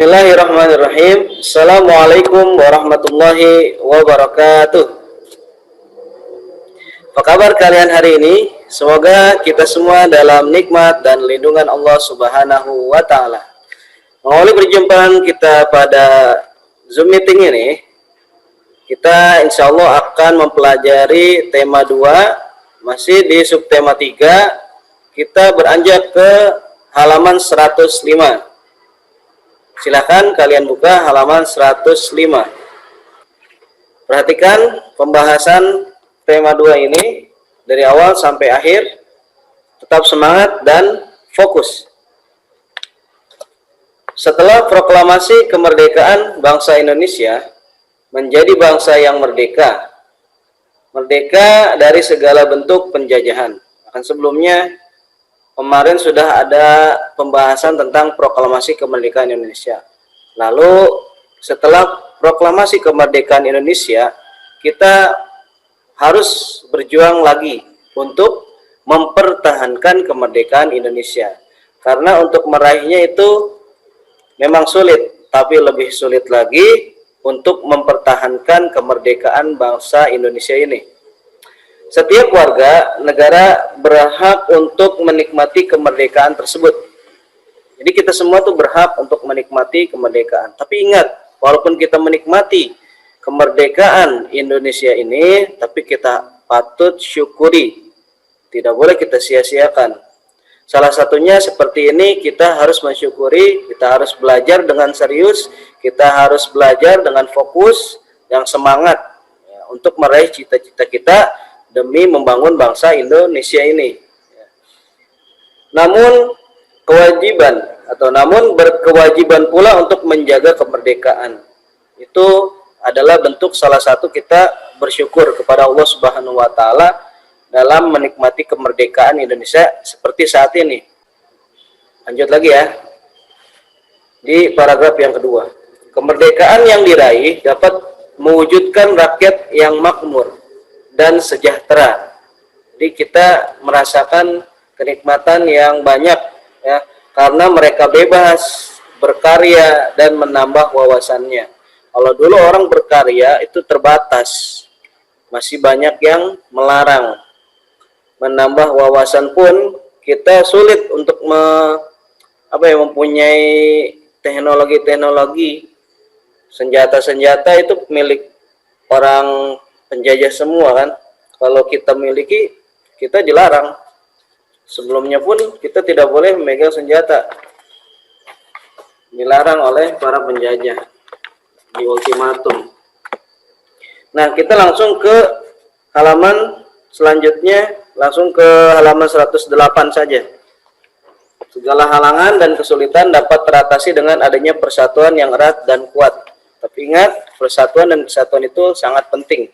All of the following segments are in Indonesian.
Bismillahirrahmanirrahim. Assalamualaikum warahmatullahi wabarakatuh. Apa kabar kalian hari ini? Semoga kita semua dalam nikmat dan lindungan Allah Subhanahu wa Ta'ala. Mengawali perjumpaan kita pada Zoom meeting ini, kita insya Allah akan mempelajari tema 2, masih di subtema 3. Kita beranjak ke halaman 105. Silakan kalian buka halaman 105. Perhatikan pembahasan tema 2 ini dari awal sampai akhir. Tetap semangat dan fokus. Setelah proklamasi kemerdekaan bangsa Indonesia menjadi bangsa yang merdeka, merdeka dari segala bentuk penjajahan. Sebelumnya kemarin sudah ada pembahasan tentang proklamasi kemerdekaan Indonesia. Lalu setelah proklamasi kemerdekaan Indonesia, kita harus berjuang lagi untuk mempertahankan kemerdekaan Indonesia. Karena untuk meraihnya itu memang sulit, tapi lebih sulit lagi untuk mempertahankan kemerdekaan bangsa Indonesia ini. Setiap warga negara berhak untuk menikmati kemerdekaan tersebut. Jadi kita semua tuh berhak untuk menikmati kemerdekaan. Tapi ingat, walaupun kita menikmati kemerdekaan Indonesia ini, tapi kita patut syukuri. Tidak boleh kita sia-siakan. Salah satunya seperti ini, kita harus mensyukuri, kita harus belajar dengan serius, kita harus belajar dengan fokus, yang semangat ya, untuk meraih cita-cita kita demi membangun bangsa Indonesia ini. Namun berkewajiban pula untuk menjaga kemerdekaan. Itu adalah bentuk salah satu kita bersyukur kepada Allah Subhanahu wa Ta'ala dalam menikmati kemerdekaan Indonesia seperti saat ini. Lanjut lagi ya. Di paragraf yang kedua. Kemerdekaan yang diraih dapat mewujudkan rakyat yang makmur dan sejahtera. Jadi kita merasakan kenikmatan yang banyak ya, karena mereka bebas berkarya dan menambah wawasannya. Kalau dulu orang berkarya itu terbatas, masih banyak yang melarang. Menambah wawasan pun kita sulit untuk mempunyai teknologi-teknologi. Senjata-senjata itu milik orang penjajah semua kan. Kalau kita miliki, kita dilarang. Sebelumnya pun kita tidak boleh memegang senjata, dilarang oleh para penjajah di ultimatum. Nah, kita langsung ke halaman selanjutnya, langsung ke halaman 108 saja. Segala halangan dan kesulitan dapat teratasi dengan adanya persatuan yang erat dan kuat. Tapi ingat, persatuan dan kesatuan itu sangat penting.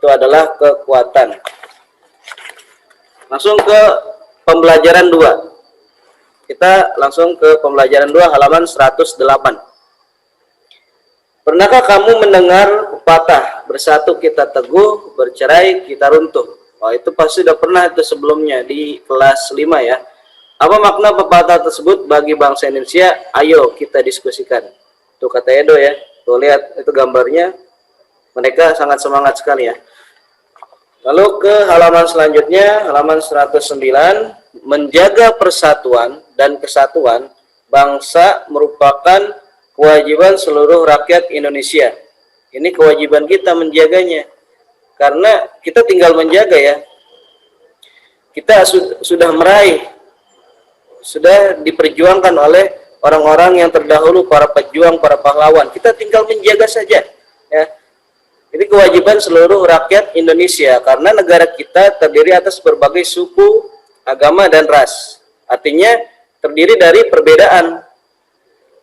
Itu adalah kekuatan. Langsung ke pembelajaran 2. Kita langsung ke pembelajaran 2 halaman 108. Pernahkah kamu mendengar pepatah, bersatu kita teguh, bercerai kita runtuh? Oh, itu pasti sudah pernah itu sebelumnya di kelas 5 ya. Apa makna pepatah tersebut bagi bangsa Indonesia? Ayo kita diskusikan. Tuh kata Edo ya. Tuh lihat itu gambarnya. Mereka sangat semangat sekali ya. Lalu ke halaman selanjutnya, halaman 109, menjaga persatuan dan kesatuan bangsa merupakan kewajiban seluruh rakyat Indonesia. Ini kewajiban kita menjaganya. Karena kita tinggal menjaga ya. Kita sudah meraih, sudah diperjuangkan oleh orang-orang yang terdahulu, para pejuang, para pahlawan. Kita tinggal menjaga saja ya. Ini kewajiban seluruh rakyat Indonesia karena negara kita terdiri atas berbagai suku, agama dan ras. Artinya terdiri dari perbedaan.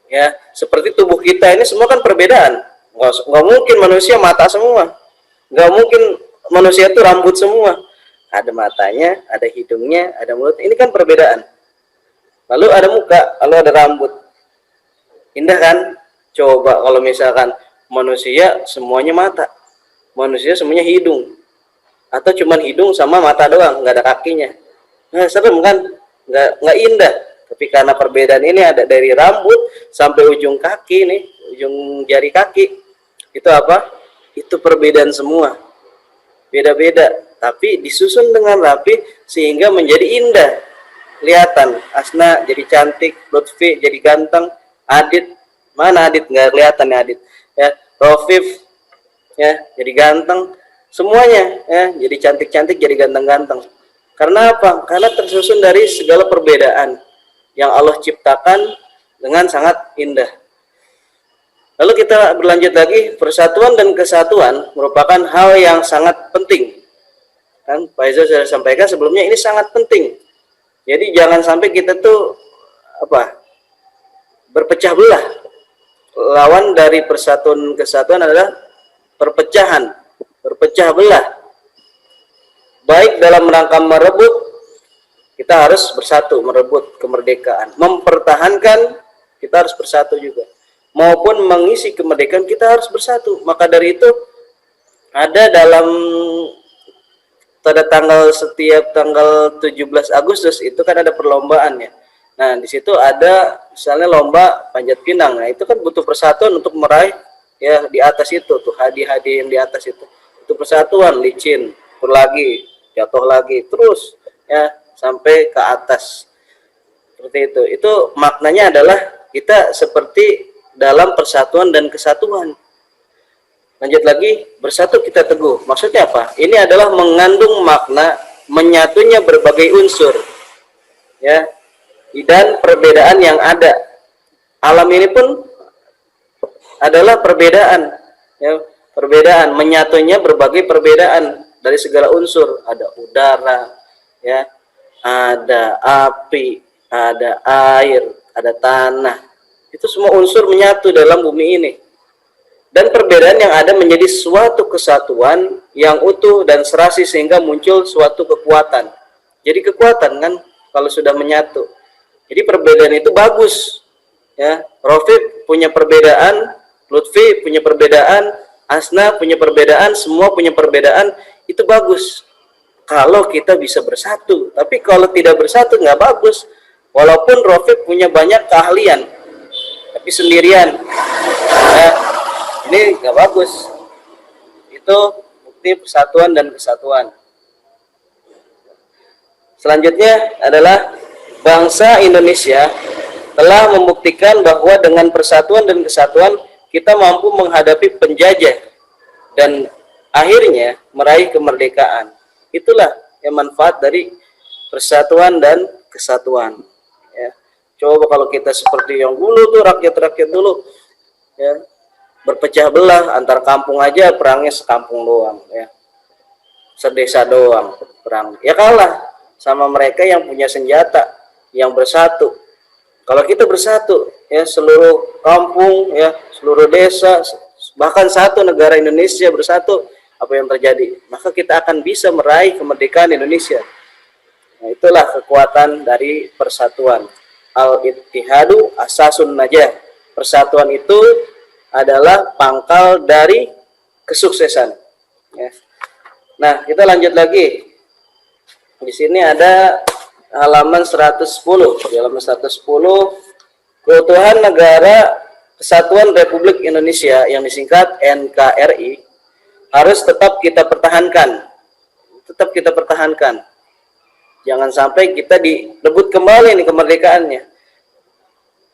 Ya, seperti tubuh kita ini semua kan perbedaan. Nggak mungkin manusia mata semua. Nggak mungkin manusia itu rambut semua. Ada matanya, ada hidungnya, ada mulut. Ini kan perbedaan. Lalu ada muka, lalu ada rambut. Indah kan? Coba kalau misalkan manusia semuanya mata, manusia semuanya hidung, atau cuman hidung sama mata doang, nggak ada kakinya. Nah, serem kan? Nggak indah. Tapi karena perbedaan ini ada dari rambut sampai ujung kaki nih, ujung jari kaki. Itu apa? Itu perbedaan semua. Beda-beda, tapi disusun dengan rapi sehingga menjadi indah. Kelihatan, Asna jadi cantik, Lutfi jadi ganteng, Adit, mana Adit? Nggak kelihatan ya Adit. Ya, Rofif ya jadi ganteng, semuanya ya jadi cantik-cantik, jadi ganteng-ganteng. Karena apa? Karena tersusun dari segala perbedaan yang Allah ciptakan dengan sangat indah. Lalu kita berlanjut lagi, persatuan dan kesatuan merupakan hal yang sangat penting. Kan Pak Iza sudah sampaikan sebelumnya, ini sangat penting. Jadi jangan sampai kita tuh apa? Berpecah belah. Lawan dari persatuan kesatuan adalah perpecahan, berpecah belah. Baik dalam rangka merebut, kita harus bersatu merebut kemerdekaan, mempertahankan kita harus bersatu juga, maupun mengisi kemerdekaan kita harus bersatu. Maka dari itu ada dalam pada tanggal setiap tanggal 17 Agustus itu kan ada perlombaan ya. Nah, di situ ada misalnya lomba panjat pinang. Nah, itu kan butuh persatuan untuk meraih ya di atas itu tuh hadiah-hadiah yang di atas itu. Itu persatuan, licin, lagi, jatuh lagi, terus ya sampai ke atas. Seperti itu. Itu maknanya adalah kita seperti dalam persatuan dan kesatuan. Lanjut lagi, bersatu kita teguh. Maksudnya apa? Ini adalah mengandung makna menyatunya berbagai unsur. Ya. Dan perbedaan yang ada. Alam ini pun adalah perbedaan. Ya, perbedaan, menyatunya berbagai perbedaan dari segala unsur. Ada udara, ya, ada api, ada air, ada tanah. Itu semua unsur menyatu dalam bumi ini. Dan perbedaan yang ada menjadi suatu kesatuan yang utuh dan serasi sehingga muncul suatu kekuatan. Jadi kekuatan kan kalau sudah menyatu. Jadi perbedaan itu bagus. Ya, Rofik punya perbedaan, Lutfi punya perbedaan, Asna punya perbedaan, semua punya perbedaan, itu bagus. Kalau kita bisa bersatu, tapi kalau tidak bersatu nggak bagus. Walaupun Rofik punya banyak keahlian, tapi sendirian, ya, ini nggak bagus. Itu bukti persatuan dan kesatuan. Selanjutnya adalah bangsa Indonesia telah membuktikan bahwa dengan persatuan dan kesatuan kita mampu menghadapi penjajah dan akhirnya meraih kemerdekaan. Itulah yang manfaat dari persatuan dan kesatuan. Ya. Coba kalau kita seperti yang dulu tuh rakyat-rakyat dulu, ya, berpecah belah antar kampung aja perangnya sekampung doang, ya, sedesa doang perang, ya kalah sama mereka yang punya senjata, yang bersatu. Kalau kita bersatu, ya seluruh kampung, ya seluruh desa, bahkan satu negara Indonesia bersatu, apa yang terjadi? Maka kita akan bisa meraih kemerdekaan Indonesia. Nah, itulah kekuatan dari persatuan. Al-ittihadu asasun najah. Persatuan itu adalah pangkal dari kesuksesan. Ya. Nah, kita lanjut lagi. Di sini ada halaman 110. Di halaman 110, Keutuhan Negara Kesatuan Republik Indonesia yang disingkat NKRI harus tetap kita pertahankan. Tetap kita pertahankan. Jangan sampai kita direbut kembali nih kemerdekaannya.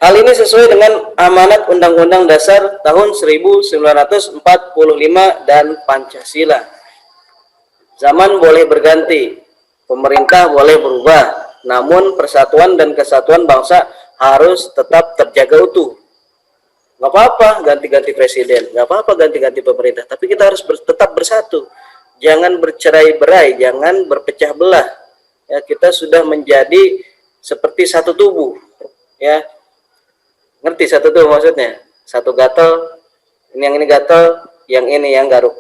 Hal ini sesuai dengan amanat Undang-Undang Dasar tahun 1945 dan Pancasila. Zaman boleh berganti, pemerintah boleh berubah, namun persatuan dan kesatuan bangsa harus tetap terjaga utuh. Nggak apa-apa ganti-ganti presiden, nggak apa-apa ganti-ganti pemerintah, tapi kita harus tetap bersatu. Jangan bercerai-berai, jangan berpecah belah. Ya, kita sudah menjadi seperti satu tubuh. Ya, ngerti satu tubuh maksudnya? Satu gatal, yang ini gatal, yang ini yang garuk.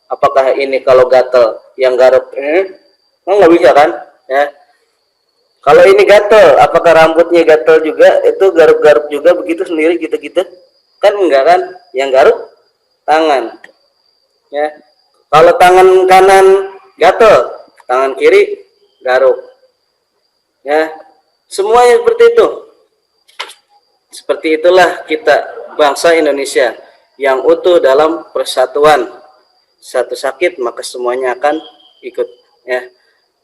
Apakah ini kalau gatal, yang garuk nggak bisa kan? Ya. Kalau ini gatal, apakah rambutnya gatal juga? Itu garuk-garuk juga begitu sendiri kita-kita? Kan enggak kan? Yang garuk tangan. Ya. Kalau tangan kanan gatal, tangan kiri garuk. Ya. Semuanya seperti itu. Seperti itulah kita bangsa Indonesia yang utuh dalam persatuan. Satu sakit maka semuanya akan ikut, ya,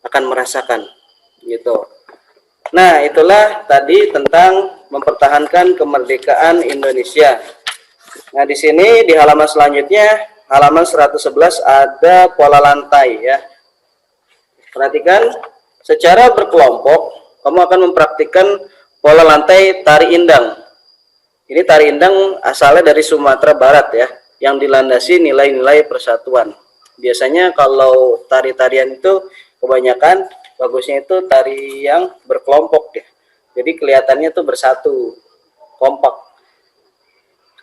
akan merasakan gitu. Nah, itulah tadi tentang mempertahankan kemerdekaan Indonesia. Nah, di sini di halaman selanjutnya, halaman 111 ada pola lantai, ya. Perhatikan, secara berkelompok kamu akan mempraktikkan pola lantai tari indang. Ini tari indang asalnya dari Sumatera Barat, ya, yang dilandasi nilai-nilai persatuan. Biasanya kalau tari-tarian itu kebanyakan bagusnya itu tari yang berkelompok, ya. Jadi kelihatannya tuh bersatu, kompak.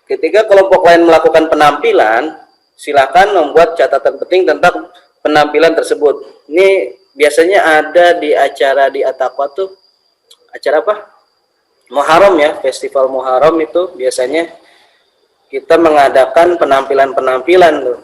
Ketika kelompok lain melakukan penampilan, silakan membuat catatan penting tentang penampilan tersebut. Ini biasanya ada di acara di Ataqwa tuh, acara apa? Muharram, ya, festival Muharram itu biasanya kita mengadakan penampilan-penampilan tuh.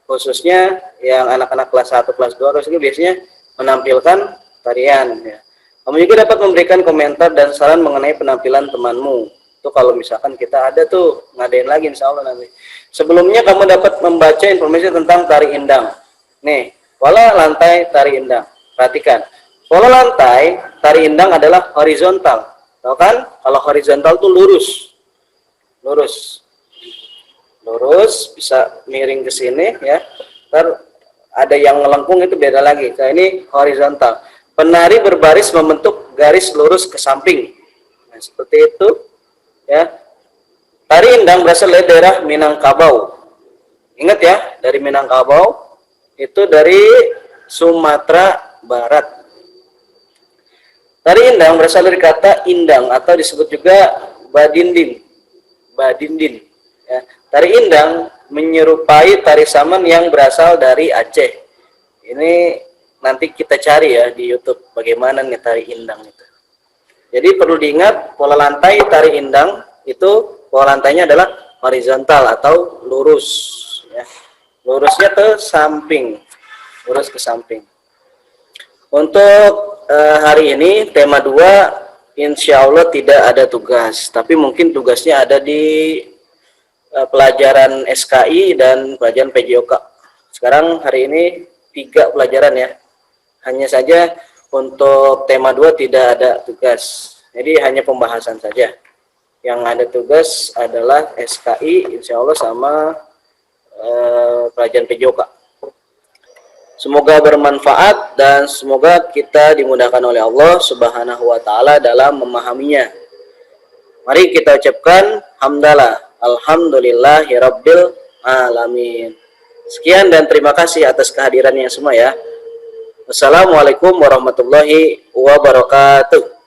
Khususnya yang anak-anak kelas 1, kelas 2 terus itu biasanya menampilkan tarian, ya. Kamu juga dapat memberikan komentar dan saran mengenai penampilan temanmu. Itu kalau misalkan kita ada tuh ngadain lagi insya Allah nanti. Sebelumnya kamu dapat membaca informasi tentang tari indang. Nih, pola lantai tari indang. Perhatikan, pola lantai tari indang adalah horizontal. Tahu kan? Kalau horizontal tuh lurus, lurus bisa miring ke sini, ya. Ntar ada yang melengkung itu beda lagi. Nah, ini horizontal. Penari berbaris membentuk garis lurus ke samping. Nah, seperti itu, ya. Tari indang berasal dari daerah Minangkabau. Ingat, ya, dari Minangkabau itu dari Sumatera Barat. Tari indang berasal dari kata indang atau disebut juga badindin. Badindin, ya. Tari indang menyerupai tari saman yang berasal dari Aceh. Ini nanti kita cari, ya, di YouTube bagaimana nih tari indang itu. Jadi perlu diingat pola lantai tari indang itu pola lantainya adalah horizontal atau lurus, ya. Lurusnya ke samping, lurus ke samping. Untuk hari ini tema 2 insya Allah tidak ada tugas, tapi mungkin tugasnya ada di pelajaran SKI dan pelajaran PJOK. Sekarang hari ini 3 pelajaran, ya. Hanya saja untuk tema 2 tidak ada tugas, jadi hanya pembahasan saja. Yang ada tugas adalah SKI insya Allah sama pelajaran PJOK. Semoga bermanfaat dan semoga kita dimudahkan oleh Allah Subhanahu wa taala dalam memahaminya. Mari kita ucapkan hamdalah, alhamdulillahirabbil alamin. Sekian dan terima kasih atas kehadirannya semua, ya. Wassalamualaikum warahmatullahi wabarakatuh.